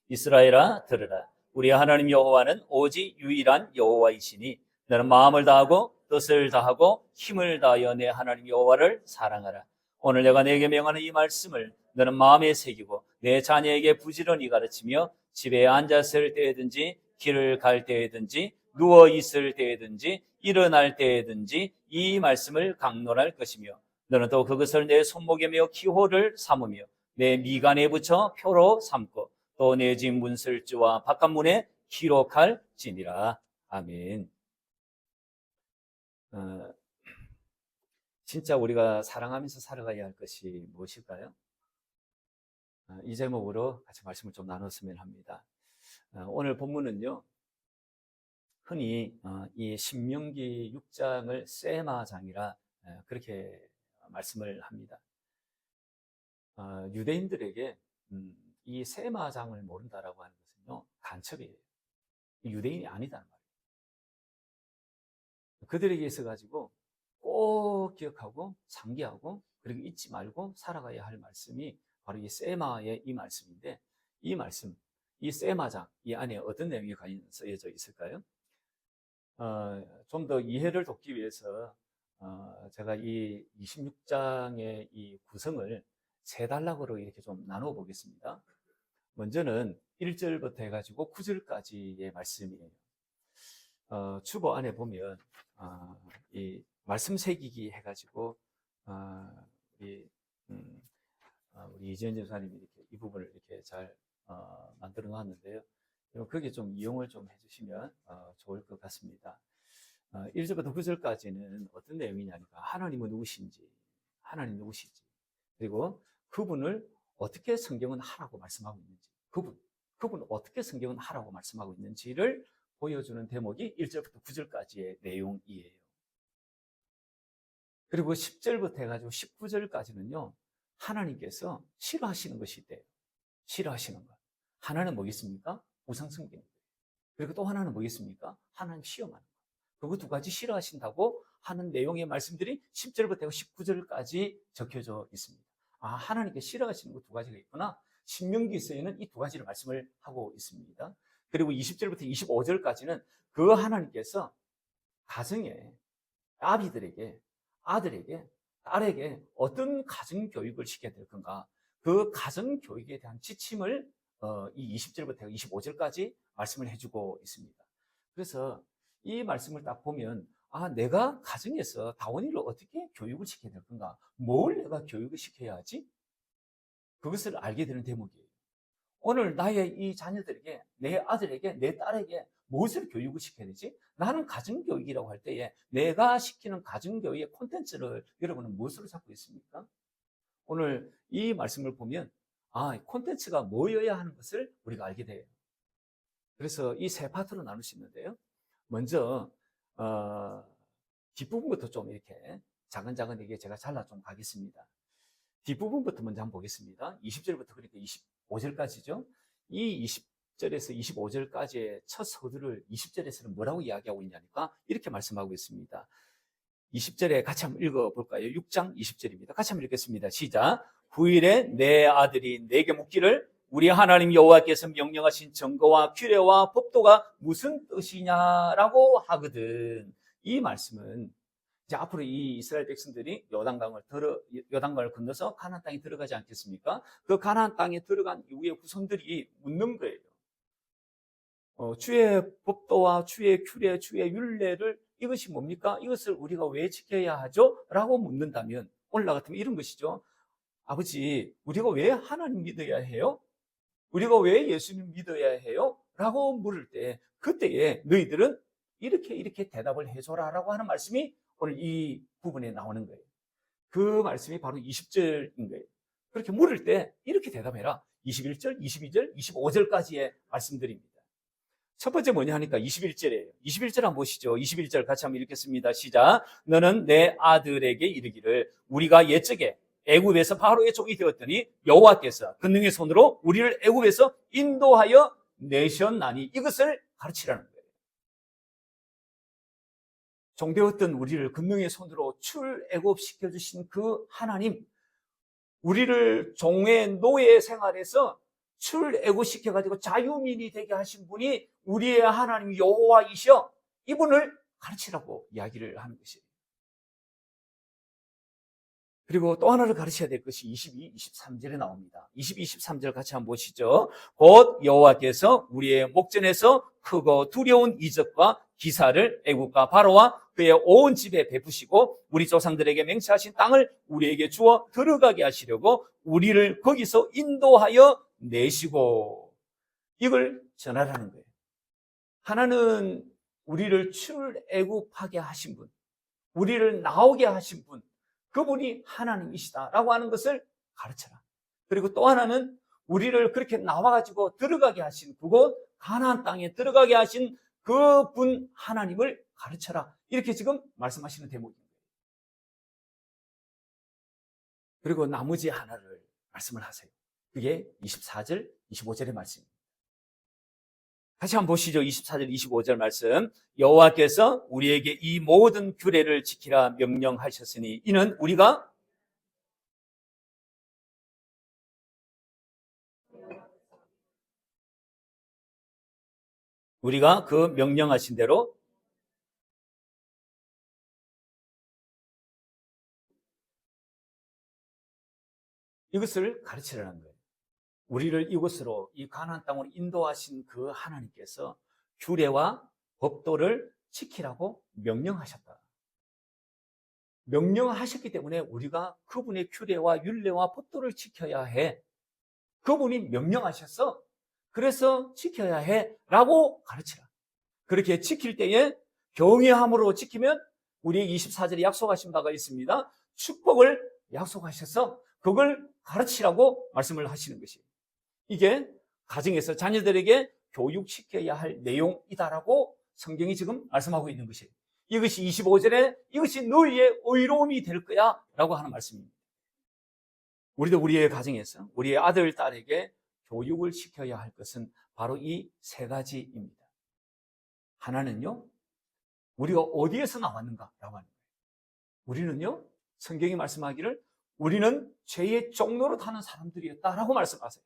이스라엘아 들으라. 우리 하나님 여호와는 오직 유일한 여호와이시니 너는 마음을 다하고 뜻을 다하고 힘을 다하여 내 하나님 여호와를 사랑하라. 오늘 내가 내게 명하는 이 말씀을 너는 마음에 새기고 내 자녀에게 부지런히 가르치며 집에 앉았을 때든지 길을 갈 때든지 누워 있을 때든지 일어날 때든지 이 말씀을 강론할 것이며 너는 또 그것을 내 손목에 메어 기호를 삼으며 내 미간에 붙여 표로 삼고 또 내 집 문설주와 바깥문에 기록할지니라. 아멘. 진짜 우리가 사랑하면서 살아가야 할 것이 무엇일까요? 이 제목으로 같이 말씀을 좀 나눴으면 합니다. 오늘 본문은요, 흔히 이 신명기 6장을 세마장이라 그렇게 말씀을 합니다. 유대인들에게 이 세마장을 모른다라고 하는 것은요, 간첩이에요. 유대인이 아니다는 말이에요. 그들에게 있어가지고 꼭 기억하고 상기하고 그리고 잊지 말고 살아가야 할 말씀이 바로 이 세마의 이 말씀인데, 이 말씀, 이 세마장, 이 안에 어떤 내용이 쓰여져 있을까요? 좀 더 이해를 돕기 위해서 제가 이 26장의 이 구성을 세 단락으로 이렇게 좀 나눠 보겠습니다. 먼저는 1절부터 해가지고 9절까지의 말씀이에요. 주보 안에 보면 이 말씀 새기기 해가지고 우리 이지연 전사님이 이렇게 이 부분을 이렇게 잘 만들어 놨는데요. 거기에 좀 이용을 좀 해주시면 좋을 것 같습니다. 1절부터 9절까지는 어떤 내용이냐니까 하나님은 누구신지, 하나님 누구시지, 그리고 그분을 어떻게 성경은 하라고 말씀하고 있는지, 그분 어떻게 성경은 하라고 말씀하고 있는지를 보여주는 대목이 1절부터 9절까지의 내용이에요. 그리고 10절부터 해가지고 19절까지는요, 하나님께서 싫어하시는 것이 있대요. 싫어하시는 것. 하나는 뭐겠습니까? 우상 숭배는 거예요. 그리고 또 하나는 뭐겠습니까? 하나님 시험하는 것. 그거 두 가지 싫어하신다고 하는 내용의 말씀들이 10절부터 19절까지 적혀져 있습니다. 하나님께 싫어하시는 것 두 가지가 있구나. 신명기서에는 이 두 가지를 말씀을 하고 있습니다. 그리고 20절부터 25절까지는 그 하나님께서 가정에 아비들에게, 아들에게, 딸에게 어떤 가정교육을 시켜야 될 건가, 그 가정교육에 대한 지침을 이 20절부터 25절까지 말씀을 해주고 있습니다. 그래서 이 말씀을 딱 보면 내가 가정에서 다원이를 어떻게 교육을 시켜야 될 건가, 뭘 내가 교육을 시켜야 하지? 그것을 알게 되는 대목이에요. 오늘 나의 이 자녀들에게, 내 아들에게, 내 딸에게 무엇을 교육을 시켜야 되지? 나는 가정교육이라고 할 때에 내가 시키는 가정교육의 콘텐츠를 여러분은 무엇으로 잡고 있습니까? 오늘 이 말씀을 보면 콘텐츠가 뭐여야 하는 것을 우리가 알게 돼요. 그래서 이 세 파트로 나눌 수 있는데요. 먼저 뒷부분부터 좀 이렇게 자근자근하게 제가 잘라 좀 가겠습니다. 뒷부분부터 먼저 한번 보겠습니다. 20절부터 그러니까 25절까지죠. 이 20절에서 25절까지의 첫 서두를 20절에서는 뭐라고 이야기하고 있냐니까 이렇게 말씀하고 있습니다. 20절에 같이 한번 읽어볼까요? 6장 20절입니다. 같이 한번 읽겠습니다. 시작. 후일에 내 아들이 내게 묻기를 우리 하나님 여호와께서 명령하신 정거와 규례와 법도가 무슨 뜻이냐라고 하거든. 이 말씀은 이제 앞으로 이 이스라엘 백성들이 요단강을 건너서 가나안 땅에 들어가지 않겠습니까? 그 가나안 땅에 들어간 이후에 후손들이 묻는 거예요. 주의 법도와 주의 규례, 주의 율례를 이것이 뭡니까? 이것을 우리가 왜 지켜야 하죠? 라고 묻는다면 오늘 나 같으면 이런 것이죠. 아버지, 우리가 왜 하나님 믿어야 해요? 우리가 왜 예수님 믿어야 해요? 라고 물을 때 그때에 너희들은 이렇게 대답을 해줘라 라고 하는 말씀이 오늘 이 부분에 나오는 거예요. 그 말씀이 바로 20절인 거예요. 그렇게 물을 때 이렇게 대답해라. 21절, 22절, 25절까지의 말씀들입니다. 첫 번째 뭐냐 하니까 21절이에요. 21절 한번 보시죠. 21절 같이 한번 읽겠습니다. 시작. 너는 내 아들에게 이르기를 우리가 옛적에 애굽에서 바로의 종이 되었더니 여호와께서 권능의 손으로 우리를 애굽에서 인도하여 내셨나니 이것을 가르치라는 거예요. 종되었던 우리를 권능의 손으로 출애굽시켜 주신 그 하나님, 우리를 종의 노예 생활에서 출애굽시켜가지고 자유민이 되게 하신 분이 우리의 하나님 여호와이셔. 이분을 가르치라고 이야기를 하는 것이에요. 그리고 또 하나를 가르쳐야 될 것이 22, 23절에 나옵니다. 22, 23절 같이 한번 보시죠. 곧 여호와께서 우리의 목전에서 크고 두려운 이적과 기사를 애국과 바로와 그의 온 집에 베푸시고 우리 조상들에게 맹세하신 땅을 우리에게 주어 들어가게 하시려고 우리를 거기서 인도하여 내시고, 이걸 전하라는 거예요. 하나는 우리를 출애굽하게 하신 분, 우리를 나오게 하신 분, 그분이 하나님이시다라고 하는 것을 가르쳐라. 그리고 또 하나는 우리를 그렇게 나와가지고 들어가게 하신 그곳 가나안 땅에 들어가게 하신 그분 하나님을 가르쳐라. 이렇게 지금 말씀하시는 대목입니다. 그리고 나머지 하나를 말씀을 하세요. 그게 24절, 25절의 말씀입니다. 다시 한번 보시죠. 24절, 25절 말씀. 여호와께서 우리에게 이 모든 규례를 지키라 명령하셨으니 이는 우리가 그 명령하신 대로 이것을 가르치라는 거예요. 우리를 이곳으로, 이 가나안 땅으로 인도하신 그 하나님께서 규례와 법도를 지키라고 명령하셨다. 명령하셨기 때문에 우리가 그분의 규례와 율례와 법도를 지켜야 해. 그분이 명령하셔서 그래서 지켜야 해 라고 가르치라. 그렇게 지킬 때에 경외함으로 지키면 우리의 24절에 약속하신 바가 있습니다. 축복을 약속하셔서 그걸 가르치라고 말씀을 하시는 것이에요. 이게 가정에서 자녀들에게 교육시켜야 할 내용이다라고 성경이 지금 말씀하고 있는 것이에요. 이것이 25절에 이것이 너희의 의로움이 될 거야 라고 하는 말씀입니다. 우리도 우리의 가정에서 우리의 아들, 딸에게 교육을 시켜야 할 것은 바로 이 세 가지입니다. 하나는요, 우리가 어디에서 나왔는가라고 하는 거예요. 우리는요, 성경이 말씀하기를 우리는 죄의 종로로 타는 사람들이었다라고 말씀하세요.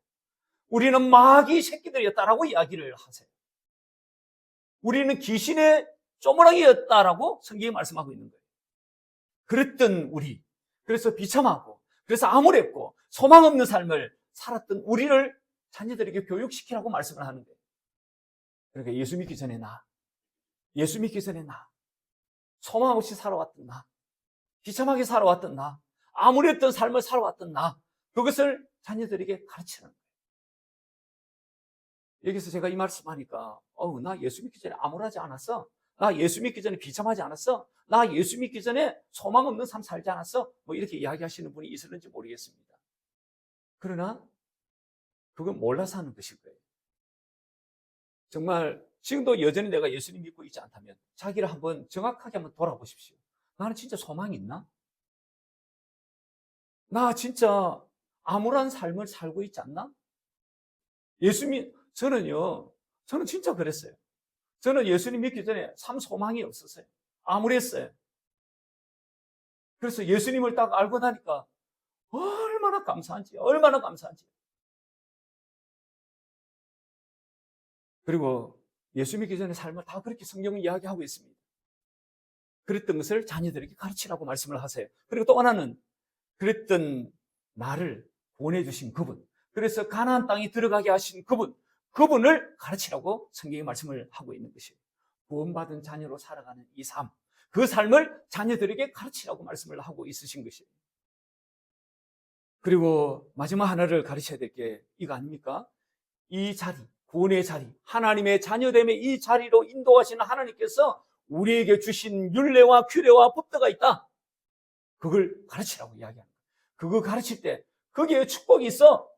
우리는 마귀 새끼들이었다라고 이야기를 하세요. 우리는 귀신의 쪼무라기였다라고 성경이 말씀하고 있는 거예요. 그랬던 우리, 그래서 비참하고, 그래서 암울했고, 소망 없는 삶을 살았던 우리를 자녀들에게 교육시키라고 말씀을 하는 거예요. 그러니까 예수 믿기 전에 예수 믿기 전에 소망 없이 살아왔던 비참하게 살아왔던 암울했던 삶을 살아왔던 그것을 자녀들에게 가르치는 거예요. 여기서 제가 이 말씀하니까 나 예수 믿기 전에 암울하지 않았어? 나 예수 믿기 전에 비참하지 않았어? 나 예수 믿기 전에 소망 없는 삶 살지 않았어? 뭐 이렇게 이야기하시는 분이 있었는지 모르겠습니다. 그러나 그건 몰라서 하는 것일 거예요. 정말 지금도 여전히 내가 예수님 믿고 있지 않다면 자기를 한번 정확하게 한번 돌아보십시오. 나는 진짜 소망이 있나? 나 진짜 암울한 삶을 살고 있지 않나? 저는 진짜 그랬어요. 저는 예수님 믿기 전에 참 소망이 없었어요. 암울했어요. 그래서 예수님을 딱 알고 나니까 얼마나 감사한지. 그리고 예수 믿기 전에 삶을 다 그렇게 성경은 이야기하고 있습니다. 그랬던 것을 자녀들에게 가르치라고 말씀을 하세요. 그리고 또 하나는 그랬던 나를 보내주신 그분, 그래서 가나안 땅에 들어가게 하신 그분을 가르치라고 성경이 말씀을 하고 있는 것이에요. 구원받은 자녀로 살아가는 이 삶, 그 삶을 자녀들에게 가르치라고 말씀을 하고 있으신 것이에요. 그리고 마지막 하나를 가르쳐야 될 게 이거 아닙니까? 이 자리, 구원의 자리, 하나님의 자녀됨의 이 자리로 인도하시는 하나님께서 우리에게 주신 율례와 규례와 법도가 있다. 그걸 가르치라고 이야기합니다. 그거 가르칠 때 거기에 축복이 있어.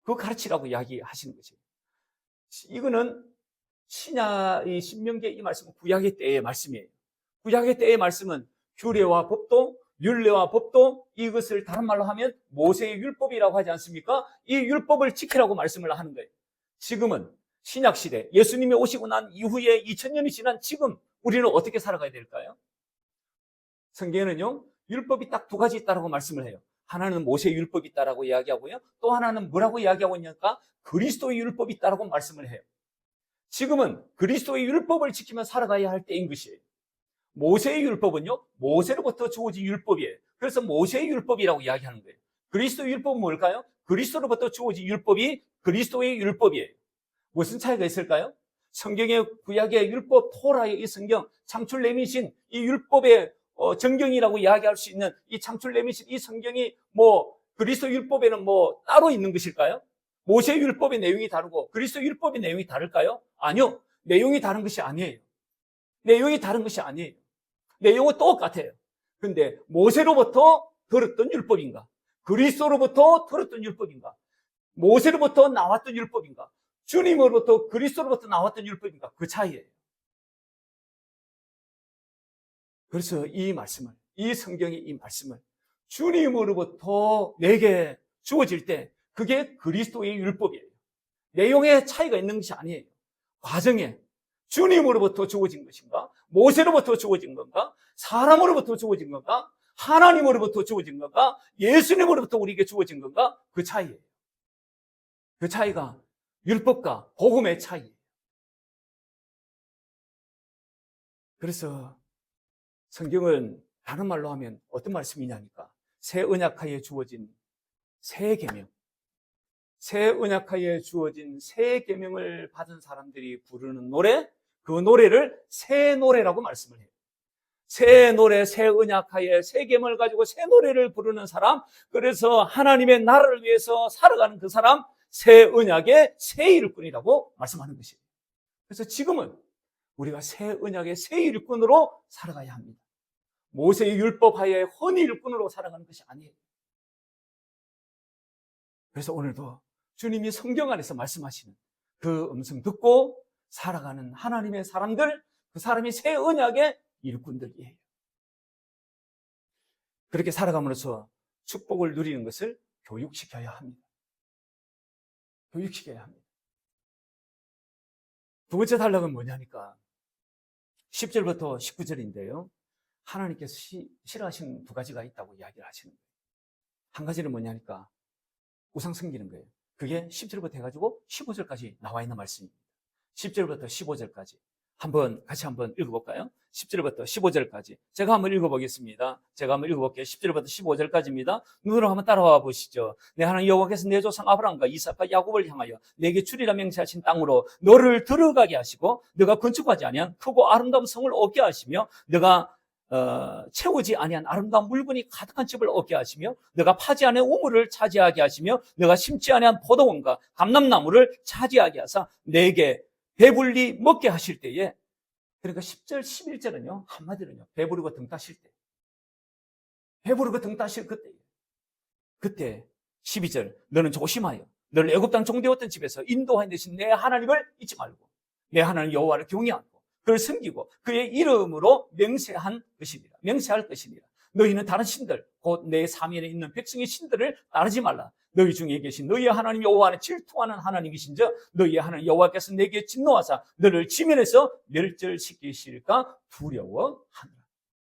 그거 가르치라고 이야기하시는 거죠. 이거는 신약의 신명기의 이 말씀은 구약의 때의 말씀이에요. 구약의 때의 말씀은 규례와 법도, 율례와 법도, 이것을 다른 말로 하면 모세의 율법이라고 하지 않습니까? 이 율법을 지키라고 말씀을 하는 거예요. 지금은 신약시대, 예수님이 오시고 난 이후에 2000년이 지난 지금 우리는 어떻게 살아가야 될까요? 성경에는요, 율법이 딱 두 가지 있다고 말씀을 해요. 하나는 모세의 율법이 있다라고 이야기하고요. 또 하나는 뭐라고 이야기하고 있냐니까 그리스도의 율법이 있다라고 말씀을 해요. 지금은 그리스도의 율법을 지키며 살아가야 할 때인 것이에요. 모세의 율법은요, 모세로부터 주어진 율법이에요. 그래서 모세의 율법이라고 이야기하는 거예요. 그리스도의 율법은 뭘까요? 그리스도로부터 주어진 율법이 그리스도의 율법이에요. 무슨 차이가 있을까요? 성경의 구약의 율법, 토라의 이 성경, 창출 내미신 이 율법의 정경이라고 이야기할 수 있는 이 창출 내미신 이 성경이 그리스도 율법에는 따로 있는 것일까요? 모세 율법의 내용이 다르고 그리스도 율법의 내용이 다를까요? 아니요. 내용이 다른 것이 아니에요. 내용이 다른 것이 아니에요. 내용은 똑같아요. 근데 모세로부터 들었던 율법인가? 그리스도로부터 들었던 율법인가? 모세로부터 나왔던 율법인가? 주님으로부터 그리스도로부터 나왔던 율법인가? 그 차이예요. 그래서 이 성경의 이 말씀을 주님으로부터 내게 주어질 때 그게 그리스도의 율법이에요. 내용에 차이가 있는 것이 아니에요. 과정에 주님으로부터 주어진 것인가? 모세로부터 주어진 건가? 사람으로부터 주어진 건가? 하나님으로부터 주어진 건가? 예수님으로부터 우리에게 주어진 건가? 그 차이예요. 그 차이가 율법과 복음의 차이예요. 그래서 성경은 다른 말로 하면 어떤 말씀이냐니까 새 언약하에 주어진 새 계명, 새 언약하에 주어진 새 계명을 받은 사람들이 부르는 노래, 그 노래를 새 노래라고 말씀을 해요. 새 노래, 새 언약하에 새 계명을 가지고 새 노래를 부르는 사람, 그래서 하나님의 나라를 위해서 살아가는 그 사람, 새 언약의 새 일꾼이라고 말씀하는 것이에요. 그래서 지금은 우리가 새 언약의 새 일꾼으로 살아가야 합니다. 모세의 율법하에 헌 일꾼으로 살아가는 것이 아니에요. 그래서 오늘도 주님이 성경 안에서 말씀하시는 그 음성 듣고 살아가는 하나님의 사람들, 그 사람이 새 언약의 일꾼들이에요. 그렇게 살아감으로써 축복을 누리는 것을 교육시켜야 합니다. 교육시켜야 합니다. 두 번째 단락은 뭐냐니까 10절부터 19절인데요. 하나님께서 싫어하시는 두 가지가 있다고 이야기를 하시는 거예요. 한 가지는 뭐냐니까 우상 섬기는 거예요. 그게 10절부터 해가지고 15절까지 나와 있는 말씀입니다. 10절부터 15절까지 같이 한번 읽어볼까요? 10절부터 15절까지 제가 한번 읽어보겠습니다. 제가 한번 읽어볼게요. 10절부터 15절까지입니다. 눈으로 한번 따라와 보시죠. 내 하나님 여호와께서 내 조상 아브라함과 이삭과 야곱을 향하여 내게 주리라 맹세하신 땅으로 너를 들어가게 하시고 너가 건축하지 아니한 크고 아름다운 성을 얻게 하시며 너가 채우지 아니한 아름다운 물건이 가득한 집을 얻게 하시며 너가 파지 아니한 우물을 차지하게 하시며 너가 심지 아니한 포도원과 감람나무를 차지하게 하사 내게 배불리 먹게 하실 때에, 그러니까 10절 11절은요 한마디로요 배부르고 등 따실 때, 배부르고 등 따실 그때 12절 너는 조심하여 너를 애굽 땅 종되었던 집에서 인도하신 대신 내 하나님을 잊지 말고 내 하나님 여호와를 경외하고 그를 섬기고 그의 이름으로 맹세할 것이니라. 너희는 다른 신들 곧 내 사면에 있는 백성의 신들을 따르지 말라. 너희 중에 계신 너희의 하나님 여호와는 질투하는 하나님이신즉 너희의 하나님 여호와께서 내게 진노하사 너를 지면에서 멸절시키실까 두려워하노라.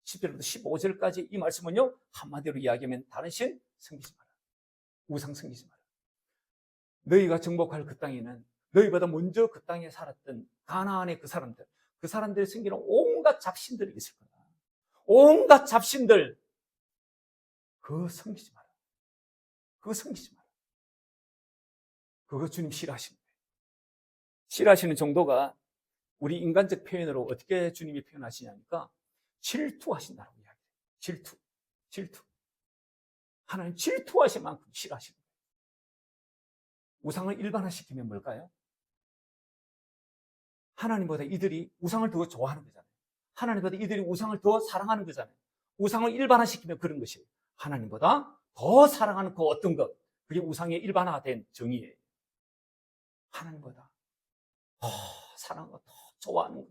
10절부터 15절까지 이 말씀은요 한마디로 이야기하면 다른 신 섬기지 마라. 우상 섬기지 마라. 너희가 정복할 그 땅에는 너희보다 먼저 그 땅에 살았던 가나안의 그 사람들이 섬기는 온갖 잡신들이 있을 거다. 온갖 잡신들 그거 섬기지 마라. 그거 섬기지 마라. 그거 주님 싫어하시는 거예요. 싫어하시는 정도가 우리 인간적 표현으로 어떻게 주님이 표현하시냐니까 질투하신다고 이야기해요. 질투. 하나님 질투하실 만큼 싫어하시는 거예요. 우상을 일반화시키면 뭘까요? 하나님보다 이들이 우상을 더 좋아하는 거잖아요. 하나님보다 이들이 우상을 더 사랑하는 거잖아요. 우상을 일반화시키면 그런 것이에요. 하나님보다 더 사랑하는 그 어떤 것, 그게 우상의 일반화된 정의예요. 하나님보다 더 사랑하고 더 좋아하는 것,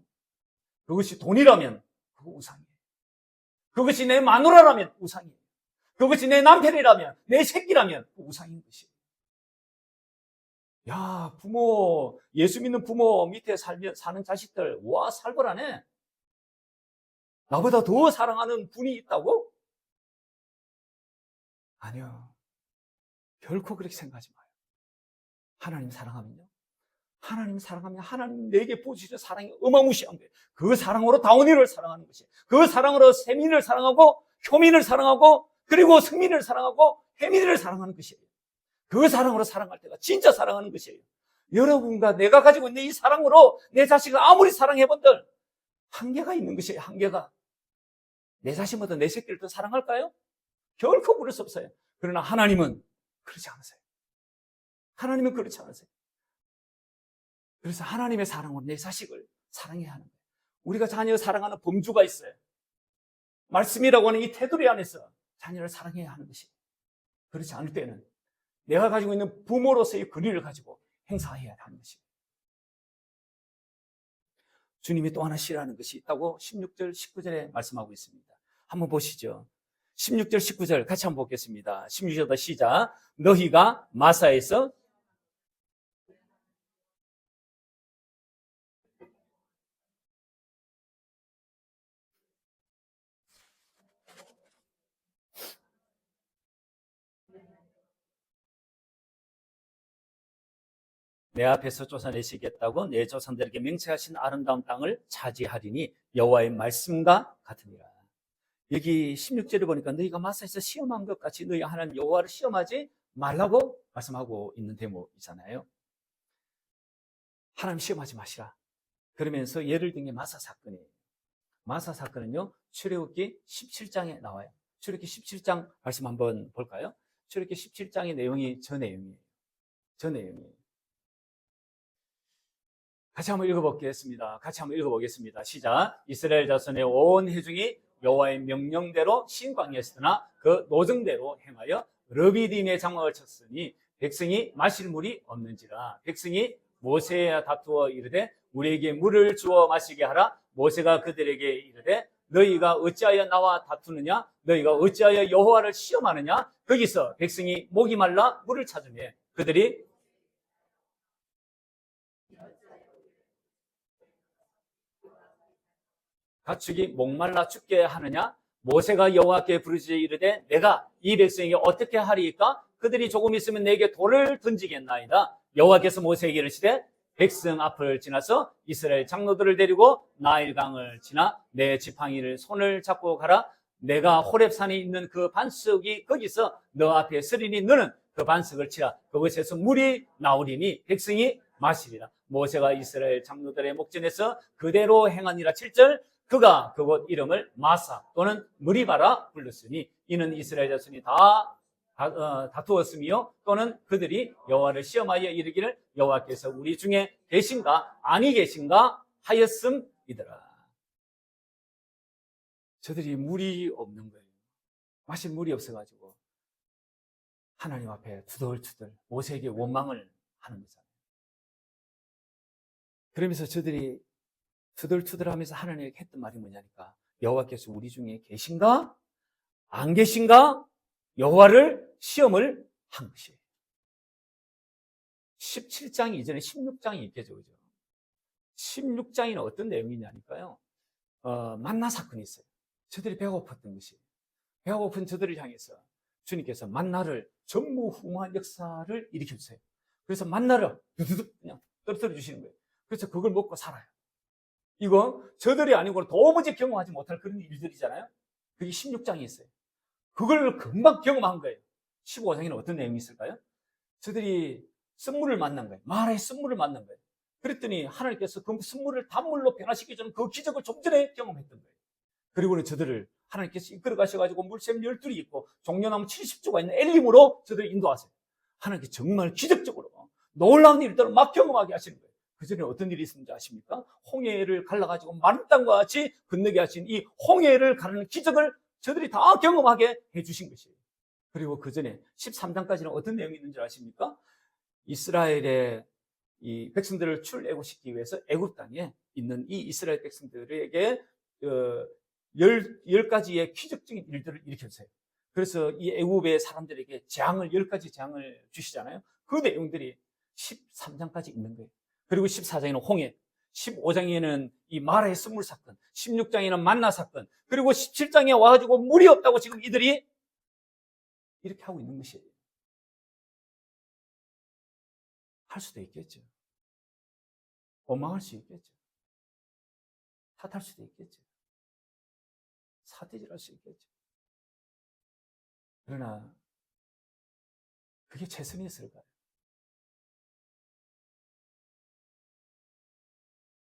그것이 돈이라면 그거 우상이에요. 그것이 내 마누라라면 우상이에요. 그것이 내 남편이라면, 내 새끼라면 그 우상인 것이에요. 야, 부모, 예수 믿는 부모 밑에 사는 자식들, 와, 살벌하네. 나보다 더 사랑하는 분이 있다고? 아니요. 결코 그렇게 생각하지 마요. 하나님 사랑하면요. 하나님 사랑하면 하나님 내게 보여주시는 사랑이 어마무시한 거예요. 그 사랑으로 다원이를 사랑하는 것이에요. 그 사랑으로 세민을 사랑하고 효민을 사랑하고 그리고 승민을 사랑하고 혜민이를 사랑하는 것이에요. 그 사랑으로 사랑할 때가 진짜 사랑하는 것이에요. 여러분과 내가 가지고 있는 이 사랑으로 내 자식을 아무리 사랑해본들 한계가 있는 것이에요. 한계가. 내 자신보다 내 새끼를 더 사랑할까요? 결코 그럴 수 없어요. 그러나 하나님은 그렇지 않으세요. 하나님은 그렇지 않으세요. 그래서 하나님의 사랑으로 내 자식을 사랑해야 하는 거예요. 우리가 자녀를 사랑하는 범주가 있어요. 말씀이라고 하는 이 테두리 안에서 자녀를 사랑해야 하는 것이. 그렇지 않을 때는 내가 가지고 있는 부모로서의 권위를 가지고 행사해야 하는 것이. 주님이 또 하나 싫어하는 것이 있다고 16절, 19절에 말씀하고 있습니다. 한번 보시죠. 16절, 19절 같이 한번 보겠습니다. 16절부터 시작. 너희가 마사에서 내 앞에서 쫓아내시겠다고 내 조상들에게 맹세하신 아름다운 땅을 차지하리니 여호와의 말씀과 같으니라. 여기 16절에 보니까 너희가 마사에서 시험한 것 같이 너희 하나님 여호와를 시험하지 말라고 말씀하고 있는 대목이잖아요. 하나님 시험하지 마시라. 그러면서 예를 든 게 마사 사건이에요. 마사 사건은요, 출애굽기 17장에 나와요. 출애굽기 17장 말씀 한번 볼까요? 출애굽기 17장의 내용이 저 내용이에요. 저 내용이에요. 같이 한번 읽어보겠습니다. 같이 한번 읽어보겠습니다. 시작. 이스라엘 자손의 온 회중이 여호와의 명령대로 신광야에서 떠나 그 노정대로 행하여 르비딤의 장막을 쳤으니 백성이 마실 물이 없는지라. 백성이 모세와 다투어 이르되 우리에게 물을 주어 마시게 하라. 모세가 그들에게 이르되 너희가 어찌하여 나와 다투느냐? 너희가 어찌하여 여호와를 시험하느냐? 거기서 백성이 목이 말라 물을 찾으며 그들이 가축이 목말라 죽게 하느냐? 모세가 여호와께 부르짖어 이르되 내가 이 백성에게 어떻게 하리이까? 그들이 조금 있으면 내게 돌을 던지겠나이다. 여호와께서 모세에게 이르시되 백성 앞을 지나서 이스라엘 장로들을 데리고 나일강을 지나 내 지팡이를 손을 잡고 가라. 내가 호렙산에 있는 그 반석이 거기서 너 앞에 서리니 너는 그 반석을 치라. 그곳에서 물이 나오리니 백성이 마시리라. 모세가 이스라엘 장로들의 목전에서 그대로 행하니라. 7절 그가 그곳 이름을 마사 또는 무리바라 불렀으니 이는 이스라엘 자손이 다투었으며 또는 그들이 여호와를 시험하여 이르기를 여호와께서 우리 중에 계신가 아니 계신가 하였음이더라. 저들이 물이 없는 거예요. 마실 물이 없어가지고 하나님 앞에 투덜투덜 모세에게 원망을 하는 거잖아요. 그러면서 저들이 투덜투덜하면서 하나님에게 했던 말이 뭐냐니까 여호와께서 우리 중에 계신가? 안 계신가? 여호와를 시험을 한 것이에요. 17장 이전에 16장이 있겠죠. 그죠? 16장에는 어떤 내용이냐니까요. 만나 사건이 있어요. 저들이 배고팠던 것이에요. 배고픈 저들을 향해서 주님께서 만나를 전무후무한 역사를 일으켜주세요. 그래서 만나를 두두둑 그냥 떨어뜨려 주시는 거예요. 그래서 그걸 먹고 살아요. 이거 저들이 아니고는 도무지 경험하지 못할 그런 일들이잖아요. 그게 16장이 있어요. 그걸 금방 경험한 거예요. 15장에는 어떤 내용이 있을까요? 저들이 쓴물을 만난 거예요. 마라의 쓴물을 만난 거예요. 그랬더니 하나님께서 그 쓴물을 단물로 변화시키기 전에 그 기적을 좀 전에 경험했던 거예요. 그리고는 저들을 하나님께서 이끌어 가셔가지고 물샘 12이 있고 종려나무 70조가 있는 엘림으로 저들을 인도하세요. 하나님께서 정말 기적적으로 놀라운 일들을 막 경험하게 하시는 거예요. 그 전에 어떤 일이 있었는지 아십니까? 홍해를 갈라가지고 마른 땅과 같이 건너게 하신 이 홍해를 가르는 기적을 저들이 다 경험하게 해주신 것이에요. 그리고 그 전에 13장까지는 어떤 내용이 있는지 아십니까? 이스라엘의 이 백성들을 출애굽시키기 위해서 애굽 땅에 있는 이 이스라엘 백성들에게 10가지의 기적적인 일들을 일으켰어요. 그래서 이 애굽의 사람들에게 재앙을 10가지 재앙을 주시잖아요. 그 내용들이 13장까지 있는 거예요. 그리고 14장에는 홍해, 15장에는 이 마라의 쓴물 사건, 16장에는 만나 사건, 그리고 17장에 와가지고 물이 없다고 지금 이들이 이렇게 하고 있는 것이에요. 할 수도 있겠죠. 원망할 수 있겠죠. 탓할 수도 있겠죠. 사태질할 수 있겠죠. 그러나 그게 최선이었을까요?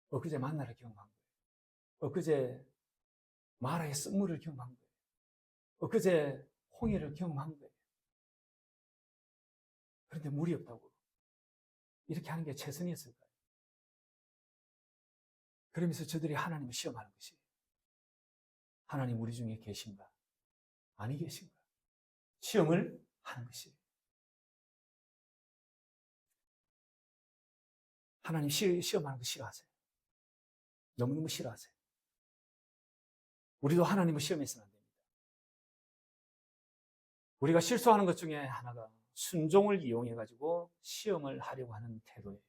엊그제 만나를 경험한 거예요. 엊그제 마라의 쓴물을 경험한 거예요. 엊그제 홍해를 경험한 거예요. 그런데 물이 없다고 이렇게 하는 게 최선이었을까요? 그러면서 저들이 하나님을 시험하는 것이에요. 하나님 우리 중에 계신가? 아니 계신가? 시험을 하는 것이에요. 하나님 시험하는 거 싫어하세요. 너무너무 싫어하세요. 우리도 하나님을 시험해서는 안 됩니다. 우리가 실수하는 것 중에 하나가 순종을 이용해가지고 시험을 하려고 하는 태도예요.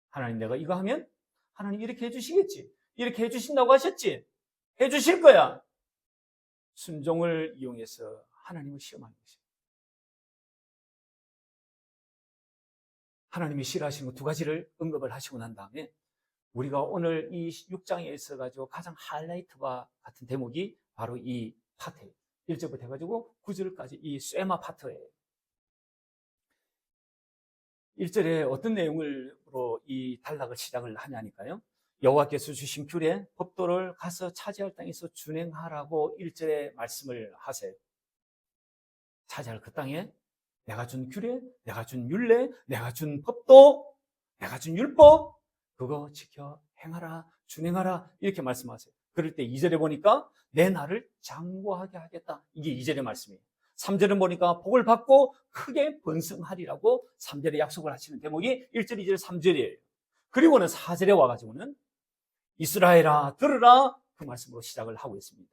하나님 내가 이거 하면 하나님 이렇게 해주시겠지. 이렇게 해주신다고 하셨지. 해주실 거야. 순종을 이용해서 하나님을 시험하는 것이에요. 하나님이 싫어하시는 두 가지를 언급을 하시고 난 다음에 우리가 오늘 이 6장에 있어가지고 가장 하이라이트와 같은 대목이 바로 이 파트예요. 1절부터 해가지고 9절까지 이 쇠마 파트예요. 1절에 어떤 내용으로 이 단락을 시작을 하냐니까요. 여호와께서 주신 규례, 법도를 가서 차지할 땅에서 준행하라고 1절에 말씀을 하세요. 차지할 그 땅에 내가 준 규례, 내가 준 율례, 내가 준 법도, 내가 준 율법, 그거 지켜 행하라, 준행하라 이렇게 말씀하세요. 그럴 때 2절에 보니까 내 나를 장구하게 하겠다. 이게 2절의 말씀이에요. 3절은 보니까 복을 받고 크게 번성하리라고 3절에 약속을 하시는 대목이 1절, 2절, 3절이에요. 그리고는 4절에 와가지고는 이스라엘아 들으라 그 말씀으로 시작을 하고 있습니다.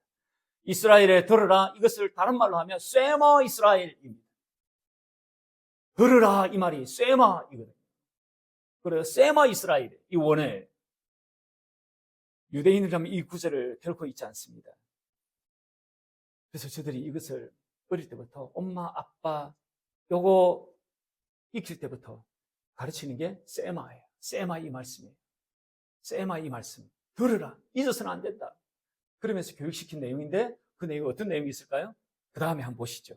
이스라엘에 들으라 이것을 다른 말로 하면 쇠마 이스라엘입니다. 들으라 이 말이 쇠마 이거든요. 그래서 쇠마 이스라엘 이 원어에 유대인이라면 이 구절을 결코 잊지 않습니다. 그래서 저들이 이것을 어릴 때부터 엄마 아빠 요거 익힐 때부터 가르치는 게 쇠마예요. 쇠마 이 말씀이에요. 쇠마 이 말씀 들으라 잊어서는 안 된다. 그러면서 교육시킨 내용인데 그 내용이 어떤 내용이 있을까요? 그 다음에 한번 보시죠.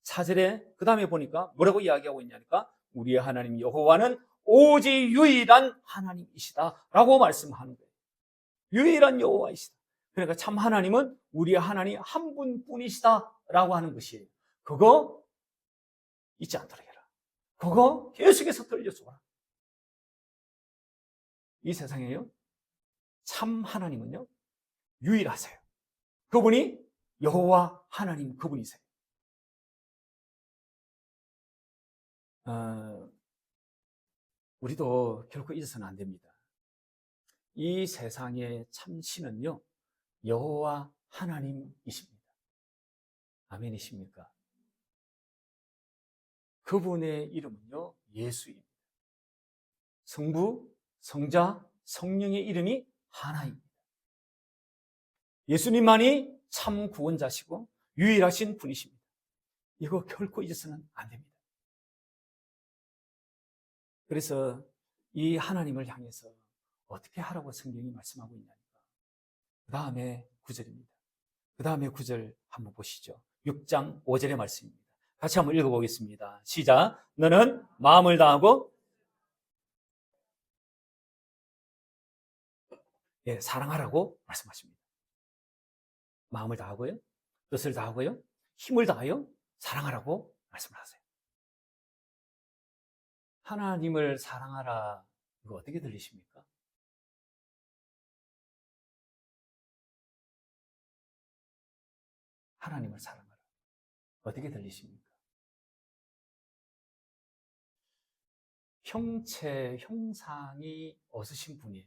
4절에 그 다음에 보니까 뭐라고 이야기하고 있냐니까 우리의 하나님 여호와는 오직 유일한 하나님이시다 라고 말씀하는 거예요. 유일한 여호와이시다. 그러니까 참 하나님은 우리의 하나님 한 분뿐이시다 라고 하는 것이에요. 그거 잊지 않도록 해라. 그거 계속해서 들려줘라. 이 세상에요 참 하나님은요 유일하세요. 그분이 여호와 하나님 그분이세요. 우리도 결코 잊어서는 안 됩니다. 이 세상의 참신은요 여호와 하나님이십니다. 아멘이십니까? 그분의 이름은요 예수입니다. 성부, 성자, 성령의 이름이 하나입니다. 예수님만이 참 구원자시고 유일하신 분이십니다. 이거 결코 잊어서는 안 됩니다. 그래서 이 하나님을 향해서 어떻게 하라고 성경이 말씀하고 있냐니까. 그 다음에 9절입니다. 그 다음에 9절 한번 보시죠. 6장 5절의 말씀입니다. 같이 한번 읽어보겠습니다. 시작. 너는 마음을 다하고 사랑하라고 말씀하십니다. 마음을 다하고요. 뜻을 다하고요. 힘을 다하여 사랑하라고 말씀을 하세요. 하나님을 사랑하라. 이거 어떻게 들리십니까? 하나님을 사랑하라. 어떻게 들리십니까? 형체, 형상이 없으신 분이에요.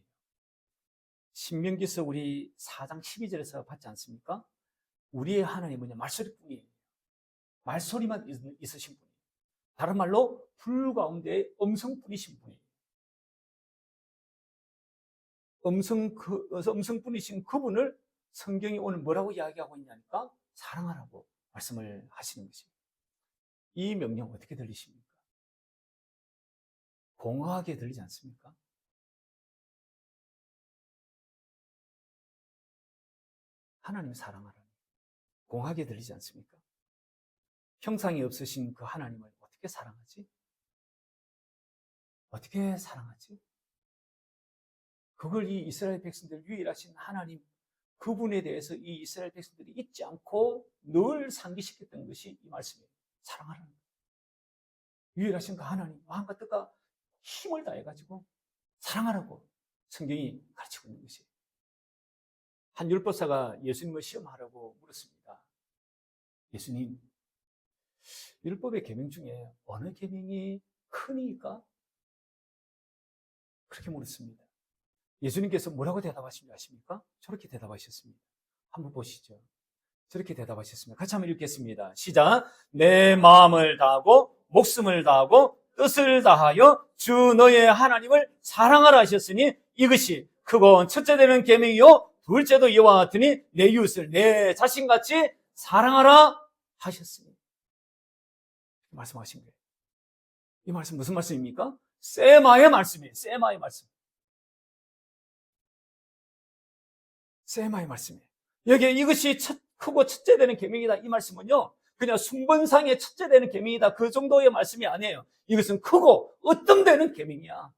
신명기서 우리 4장 12절에서 봤지 않습니까? 우리의 하나님은요, 말소리뿐이에요. 말소리만 있으신 분이에요. 다른 말로 불 가운데 음성뿐이신 분이에요. 음성뿐이신 그분을 성경이 오늘 뭐라고 이야기하고 있냐니까? 사랑하라고 말씀을 하시는 것입니다. 이 명령 어떻게 들리십니까? 공허하게 들리지 않습니까? 하나님 사랑하라니 공허하게 들리지 않습니까? 형상이 없으신 그 하나님을 어떻게 사랑하지? 어떻게 사랑하지? 그걸 이 이스라엘 백성들 유일하신 하나님 그분에 대해서 이 이스라엘 백성들이 잊지 않고 늘 상기시켰던 것이 이 말씀이에요. 사랑하라는 거예요. 유일하신 그 하나님 마음과 뜻과 힘을 다해가지고 사랑하라고 성경이 가르치고 있는 것이에요. 한 율법사가 예수님을 시험하라고 물었습니다. 예수님, 율법의 계명 중에 어느 계명이 크니까? 그렇게 물었습니다. 예수님께서 뭐라고 대답하신 줄 아십니까? 저렇게 대답하셨습니다. 한번 보시죠. 저렇게 대답하셨습니다. 같이 한번 읽겠습니다. 시작. 내 마음을 다하고 목숨을 다하고 뜻을 다하여 주 너의 하나님을 사랑하라 하셨으니 이것이 크고 첫째 되는 계명이요 둘째도 이와 같으니 내 이웃을 내 자신같이 사랑하라 하셨습니다. 말씀하신 거예요. 이 말씀 무슨 말씀입니까? 세마의 말씀이에요. 세마의 말씀. 세마의 말씀이에요. 여기에 이것이 크고 첫째 되는 계명이다 이 말씀은요 그냥 순번상의 첫째 되는 계명이다 그 정도의 말씀이 아니에요. 이것은 크고 으뜸되는 계명이야.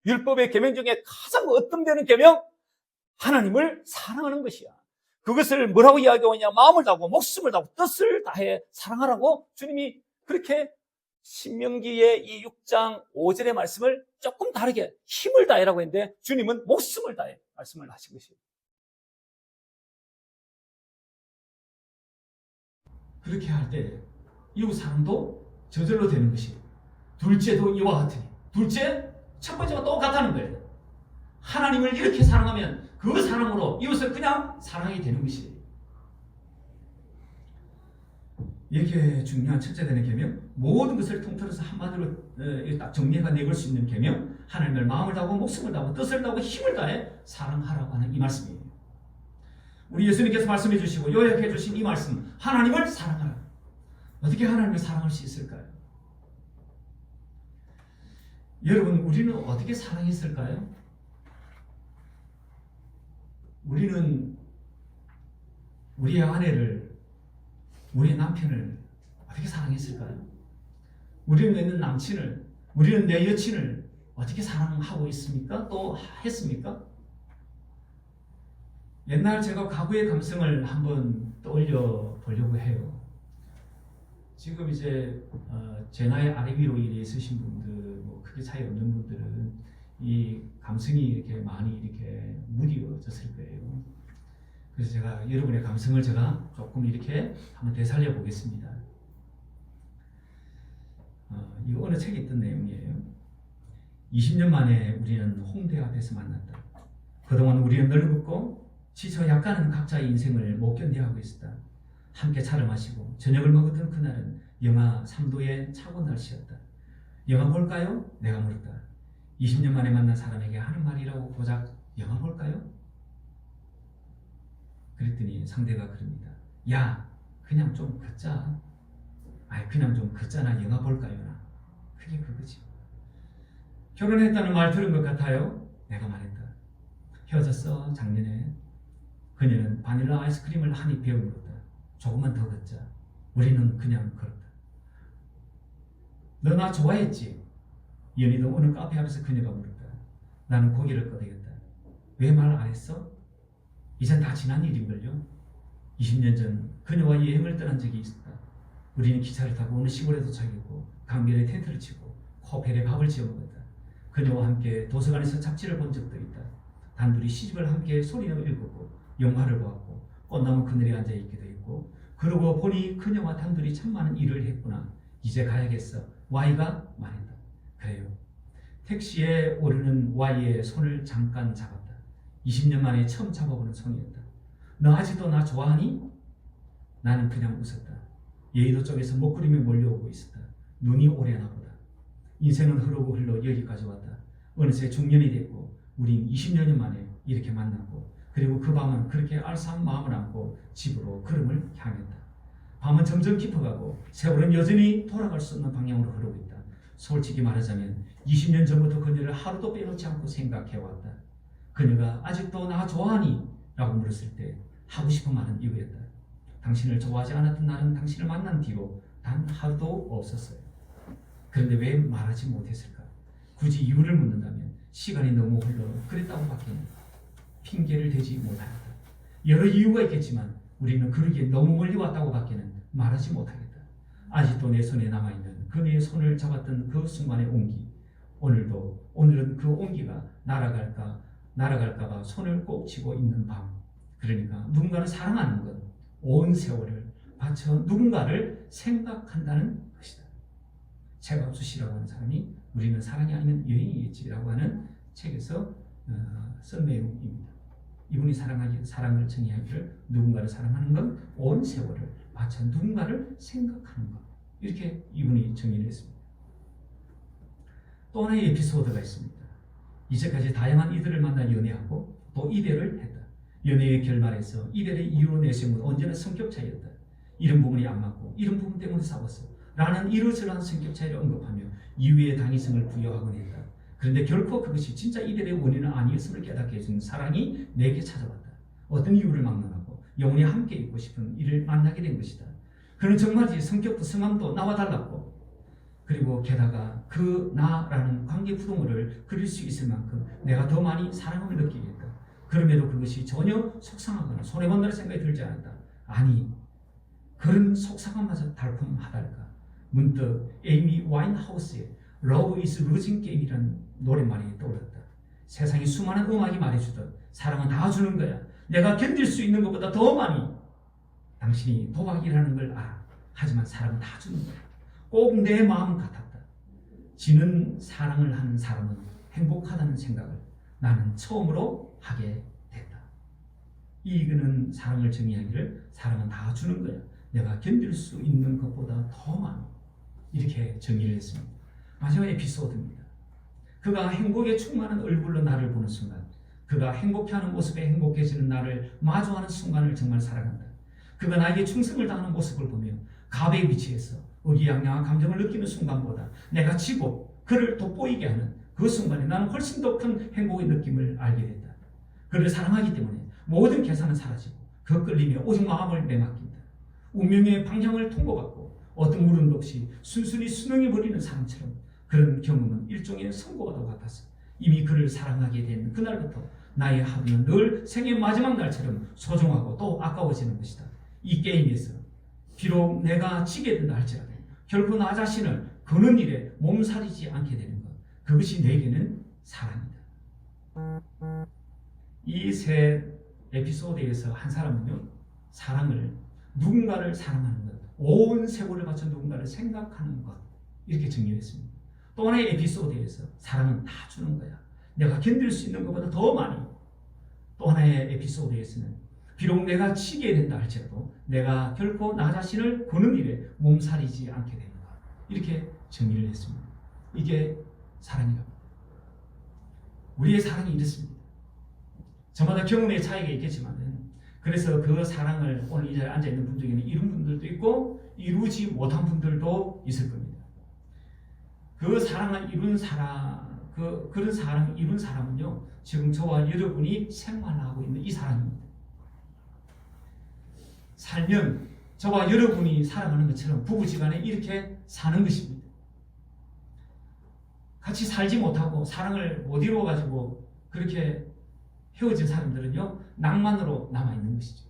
율법의 계명 중에 가장 으뜸되는 계명 하나님을 사랑하는 것이야. 그것을 뭐라고 이야기하냐? 마음을 다하고 목숨을 다하고 뜻을 다해 사랑하라고 주님이 그렇게 신명기의 이 6장 5절의 말씀을 조금 다르게 힘을 다해라고 했는데 주님은 목숨을 다해 말씀을 하신 것이에요. 그렇게 할 때 이웃 사랑도 저절로 되는 것이에요. 둘째도 이와 같으니 둘째, 첫 번째와 똑같다는 거예요. 하나님을 이렇게 사랑하면 그 사랑으로 이웃을 그냥 사랑이 되는 것이에요. 이렇게 중요한 첫째 되는 계명, 모든 것을 통틀어서 한마디로 딱 정리해가 내걸 수 있는 계명, 하나님을 마음을 다하고 목숨을 다하고 뜻을 다하고 힘을 다해 사랑하라고 하는 이 말씀이에요. 우리 예수님께서 말씀해 주시고 요약해 주신 이 말씀, 하나님을 사랑하라. 어떻게 하나님을 사랑할 수 있을까요? 여러분, 우리는 어떻게 사랑했을까요? 우리는 우리의 아내를, 우리의 남편을 어떻게 사랑했을까요? 우리는 있는 남친을, 우리는 내 여친을 어떻게 사랑하고 있습니까? 또 했습니까? 옛날 제가 과거의 감성을 한번 떠올려 보려고 해요. 지금 이제 제 나이 아래 위로 있으신 분들, 뭐 크게 차이 없는 분들은 이 감성이 이렇게 많이 이렇게 무뎌졌을 거예요. 그래서 제가 여러분의 감성을 제가 조금 이렇게 한번 되살려 보겠습니다. 이거 어느 책에 있던 내용이에요. 20년 만에 우리는 홍대 앞에서 만났다. 그동안 우리는 늙었고 지쳐 약간은 각자의 인생을 못 견뎌하고 있었다. 함께 차를 마시고 저녁을 먹었던 그날은 영하 3도의 차가운 날씨였다. 영화 볼까요? 내가 물었다. 20년 만에 만난 사람에게 하는 말이라고 고작 영화 볼까요? 그랬더니 상대가 그럽니다. 야, 그냥 좀 걷자. 그냥 좀 걷자나 영화 볼까요나. 그게 그거지. 결혼했다는 말 들은 것 같아요? 내가 말했다. 헤어졌어, 작년에. 그녀는 바닐라 아이스크림을 한 입 베어 물었다. 조금만 더 걷자. 우리는 그냥 걸었다. 너 나 좋아했지? 연희도 어느 카페 앞에서 그녀가 물었다. 나는 고개를 끄덕였다. 왜 말 안 했어? 이젠 다 지난 일인걸요. 20년 전 그녀와 여행을 떠난 적이 있었다. 우리는 기차를 타고 어느 시골에 도착했고 강변에 텐트를 치고 호텔에 밥을 지어 먹었다. 그녀와 함께 도서관에서 잡지를 본 적도 있다. 단둘이 시집을 함께 소리내어 읽었고 영화를 보았고 꽃나무 그늘에 앉아있기도 했고 그러고 보니 그녀와 단둘이 참 많은 일을 했구나. 이제 가야겠어. Y가 말했다. 그래요. 택시에 오르는 Y의 손을 잠깐 잡았다. 20년 만에 처음 잡아보는 손이었다. 너 아직도 나 좋아하니? 나는 그냥 웃었다. 여의도 쪽에서 먹구름이 몰려오고 있었다. 눈이 오려나 보다. 인생은 흐르고 흘러 여기까지 왔다. 어느새 중년이 됐고 우린 20년 만에 이렇게 만났고 그리고 그 밤은 그렇게 알싸한 마음을 안고 집으로 걸음을 향했다. 밤은 점점 깊어가고 세월은 여전히 돌아갈 수 없는 방향으로 흐르고 있다. 솔직히 말하자면 20년 전부터 그녀를 하루도 빼놓지 않고 생각해왔다. 그녀가 아직도 나 좋아하니? 라고 물었을 때 하고 싶은 말은 이거였다. 당신을 좋아하지 않았던 나는 당신을 만난 뒤로 단 하루도 없었어요. 그런데 왜 말하지 못했을까? 굳이 이유를 묻는다면 시간이 너무 흘러 그랬다고밖에는 핑계를 대지 못하겠다. 여러 이유가 있겠지만 우리는 그러기에 너무 멀리 왔다고밖에는 말하지 못하겠다. 아직도 내 손에 남아있는 그녀의 손을 잡았던 그 순간의 온기, 오늘은 그 온기가 날아갈까봐 손을 꼭 쥐고 있는 밤. 그러니까 누군가를 사랑하는 것, 온 세월을 바쳐 누군가를 생각한다는 것이다. 채갑수씨라고 하는 사람이 우리는 사랑이 아니면 여행이겠지라고 하는 책에서 쓴 내용입니다. 이분이 사랑을 정의하기를 누군가를 사랑하는 건 온 세월을 바쳐 누군가를 생각하는 것. 이렇게 이분이 정의를 했습니다. 또 하나의 에피소드가 있습니다. 이제까지 다양한 이들을 만나 연애하고 또 이별을 했다. 연애의 결말에서 이별의 이유로 내세운 건 언제나 성격 차이였다. 이런 부분이 안 맞고 이런 부분 때문에 싸웠어 라는 이러저러한 성격 차이를 언급하며 이유의 당위성을 부여하곤 했다. 그런데 결코 그것이 진짜 이별의 원인은 아니었음을 깨닫게 해준 사랑이 내게 찾아왔다. 어떤 이유를 막론하고 영원히 함께 있고 싶은 이를 만나게 된 것이다. 그는 정말이지 성격도 성함도 나와 달랐고 그리고 게다가 그 나라는 관계 부동어를 그릴 수 있을 만큼 내가 더 많이 사랑함을 느끼게 했다. 그럼에도 그것이 전혀 속상하거나 손해본다는 생각이 들지 않았다. 아니, 그런 속상함마저 달콤하달까. 문득 에이미 와인하우스의 Love is Losing Game이라는 노랫말이 떠올랐다. 세상에 수많은 음악이 말해주듯 사랑은 다 주는 거야. 내가 견딜 수 있는 것보다 더 많이. 당신이 도박이라는 걸 알아. 하지만 사랑은 다 주는 거야. 꼭 내 마음 같았다. 지는 사랑을 하는 사람은 행복하다는 생각을 나는 처음으로 하게 됐다. 이거는 사랑을 정의하기를 사랑은 다 주는 거야. 내가 견딜 수 있는 것보다 더 많아. 이렇게 정의를 했습니다. 마지막 에피소드입니다. 그가 행복에 충만한 얼굴로 나를 보는 순간, 그가 행복해하는 모습에 행복해지는 나를 마주하는 순간을 정말 사랑한다. 그가 나에게 충성을 다하는 모습을 보며 갑의 위치에서 의기양양한 감정을 느끼는 순간보다 내가 지고 그를 돋보이게 하는 그 순간에 나는 훨씬 더 큰 행복의 느낌을 알게 됐다. 그를 사랑하기 때문에 모든 계산은 사라지고 그 끌림에 오직 마음을 내맡긴다. 운명의 방향을 통보받고 어떤 물음도 없이 순순히 순응해버리는 사람처럼 그런 경험은 일종의 선고와도 같았어. 이미 그를 사랑하게 된 그날부터 나의 하루는 늘 생의 마지막 날처럼 소중하고 또 아까워지는 것이다. 이 게임에서 비록 내가 지게 된다 할지라도 결코 나 자신을 거는 일에 몸살이지 않게 되는 것, 그것이 내게는 사랑이다. 이 세 에피소드에서 한 사람은요, 사랑을, 누군가를 사랑하는 것, 온 세월을 바쳐 누군가를 생각하는 것, 이렇게 정의했습니다. 또 하나의 에피소드에서 사랑은 다 주는 거야. 내가 견딜 수 있는 것보다 더 많이. 또 하나의 에피소드에서는 비록 내가 치게 된다 할지라도 내가 결코 나 자신을 거는 일에 몸살이지 않게 되는 것, 이렇게 정의를 했습니다. 이게 사랑이랍니다. 우리의 사랑이 이렇습니다. 저마다 경험의 차이가 있겠지만 그래서 그 사랑을 오늘 이 자리에 앉아있는 분 중에는 이룬 분들도 있고 이루지 못한 분들도 있을 겁니다. 그 사랑을 이룬 사람, 그런 사랑을 이룬 사람은요, 지금 저와 여러분이 생활하고 있는 이 사랑입니다. 살면 저와 여러분이 살아가는 것처럼 부부지간에 이렇게 사는 것입니다. 같이 살지 못하고 사랑을 못 이루어가지고 그렇게 헤어진 사람들은요, 낭만으로 남아있는 것이죠.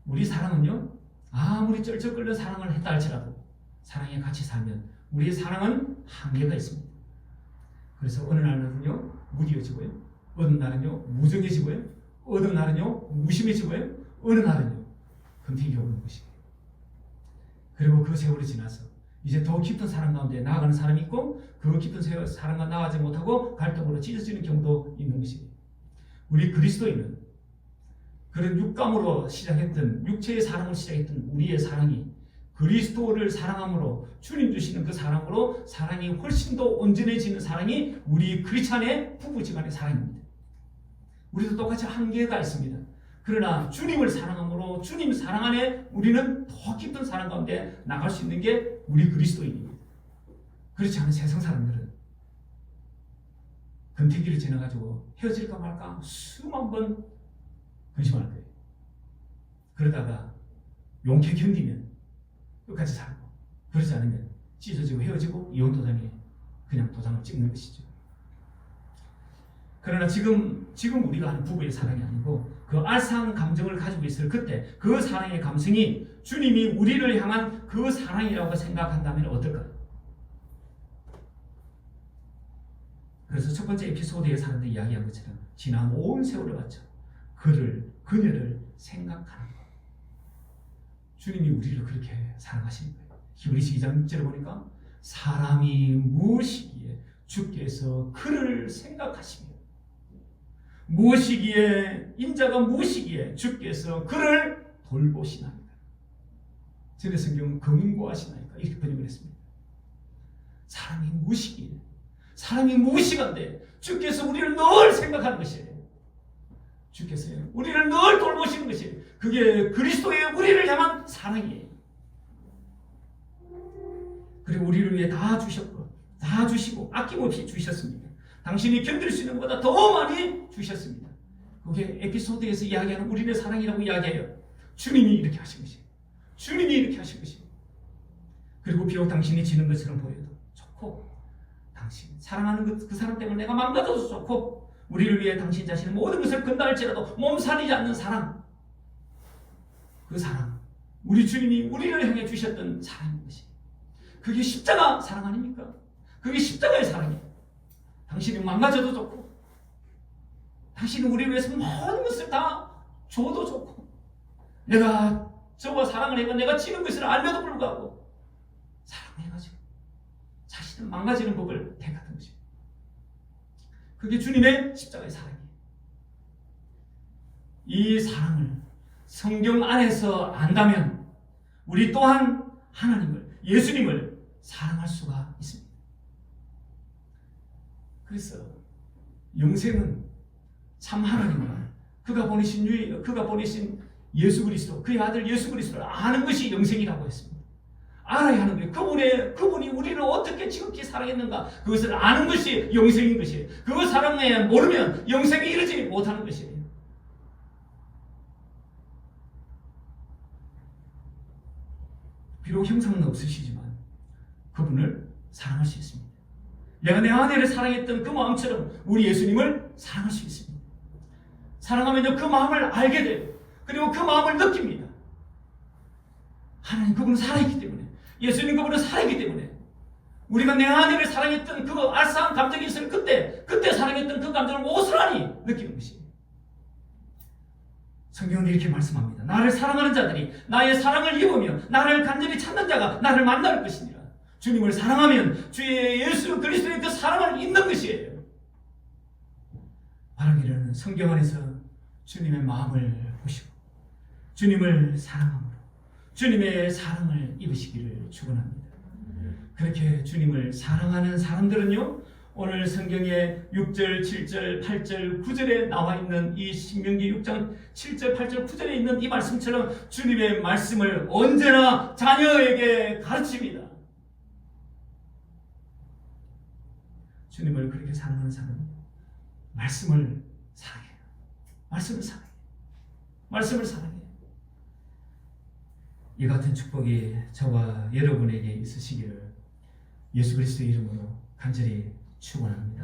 우리 사랑은요, 아무리 쩔쩔 끓는 사랑을 했다 할지라도 사랑에 같이 살면 우리의 사랑은 한계가 있습니다. 그래서 어느 날은요, 무디어지고요, 어느 날은요, 무정해지고요, 어느 날은요, 무심해지고요, 어느 날은요, 금태기 오는 것이에요. 그리고 그 세월이 지나서 이제 더 깊은 사랑 가운데 나아가는 사람이 있고 그 깊은 사랑과 나아가지 못하고 갈등으로 찢어지는 경우도 있는 것이에요. 우리 그리스도인은 그런 육감으로 시작했던, 육체의 사랑을 시작했던 우리의 사랑이 그리스도를 사랑함으로 주님 주시는 그 사랑으로 사랑이 훨씬 더 온전해지는 사랑이 우리 크리스찬의 부부지간의 사랑입니다. 우리도 똑같이 한계가 있습니다. 그러나 주님을 사랑함으로 주님 사랑 안에 우리는 더 깊은 사랑 가운데 나갈 수 있는 게 우리 그리스도인입니다. 그렇지 않은 세상 사람들은 금태기를 지나가지고 헤어질까 말까 수만 번 근심할 거예요. 그러다가 용케 견디면 끝까지 살고, 그렇지 않으면 찢어지고 헤어지고 이혼 도장에 그냥 도장을 찍는 것이죠. 그러나 지금 우리가 하는 부부의 사랑이 아니고 그 알싸한 감정을 가지고 있을 그때 그 사랑의 감성이 주님이 우리를 향한 그 사랑이라고 생각한다면 어떨까요? 그래서 첫 번째 에피소드의 사람들이 이야기한 것처럼 지난 온 세월을 바쳐 그녀를 생각하는 것. 주님이 우리를 그렇게 사랑하시는 거예요. 히브리서 2장 6절에 보니까 사람이 무엇이기에 주께서 그를 생각하시며 무엇이기에 인자가 무엇이기에 주께서 그를 돌보시나이까. 전에 성경은 긍고하시나이까 이렇게 번역을 했습니다. 사람이 무엇이기에, 사람이 무엇이간데 주께서 우리를 늘 생각하는 것이에요. 주께서 우리를 늘 돌보시는 것이 그게 그리스도의 우리를 향한 사랑이에요. 그리고 우리를 위해 다 주셨고 다 주시고 아낌없이 주셨습니다. 당신이 견딜 수 있는 것보다 더 많이 주셨습니다. 그게 에피소드에서 이야기하는 우리의 사랑이라고 이야기해요. 주님이 이렇게 하신 것이에요. 주님이 이렇게 하신 것이에요. 그리고 비록 당신이 지는 것처럼 보여도 좋고, 당신 사랑하는 그 사람 때문에 내가 망가져도 좋고, 우리를 위해 당신 자신의 모든 것을 건다 할지라도 몸살이지 않는 사랑, 그 사랑, 우리 주님이 우리를 향해 주셨던 사랑인 것이, 그게 십자가 사랑 아닙니까? 그게 십자가의 사랑이에요. 당신이 망가져도 좋고, 당신은 우리를 위해서 모든 것을 다 줘도 좋고, 내가 저와 사랑을 해가 내가 지는 것을 알면도 불구하고 사랑해가지고 자신은 망가지는 법을 택했던 것이에요. 그게 주님의 십자가의 사랑이에요. 이 사랑을 성경 안에서 안다면 우리 또한 하나님을, 예수님을 사랑할 수가 있습니다. 그래서 영생은 참 하나님과 그가 보내신 예수 그리스도, 그의 아들 예수 그리스도를 아는 것이 영생이라고 했습니다. 알아야 하는 거예요. 그분이 우리를 어떻게 지극히 사랑했는가, 그것을 아는 것이 영생인 것이에요. 그 사랑에 모르면 영생에 이르지 못하는 것이에요. 비록 형상은 없으시지만 그분을 사랑할 수 있습니다. 내가 내 아내를 사랑했던 그 마음처럼 우리 예수님을 사랑할 수 있습니다. 사랑하면요, 그 마음을 알게 돼요. 그리고 그 마음을 느낍니다. 하나님 그분은 살아있기 때문에, 예수님 그분은 살아있기 때문에 우리가 내 아내를 사랑했던 그 알싸한 감정이 있을 그때 사랑했던 그 감정을 고스란히 느끼는 것이에요. 성경은 이렇게 말씀합니다. 나를 사랑하는 자들이 나의 사랑을 입으며 나를 간절히 찾는 자가 나를 만날 것이니라. 주님을 사랑하면 주의 예수 그리스도의 그 사랑을 입는 것이에요. 바라기를 성경 안에서 주님의 마음을 보시고 주님을 사랑함으로 주님의 사랑을 입으시기를 축원합니다. 그렇게 주님을 사랑하는 사람들은요, 오늘 성경에 6절, 7절, 8절, 9절에 나와 있는 이 신명기 6장 7절, 8절, 9절에 있는 이 말씀처럼 주님의 말씀을 언제나 자녀에게 가르칩니다. 주님을 그렇게 사랑하는 사람은 말씀을 사랑해요. 말씀을 사랑해요. 말씀을 사랑해요. 이 같은 축복이 저와 여러분에게 있으시기를 예수 그리스도의 이름으로 간절히 축원합니다.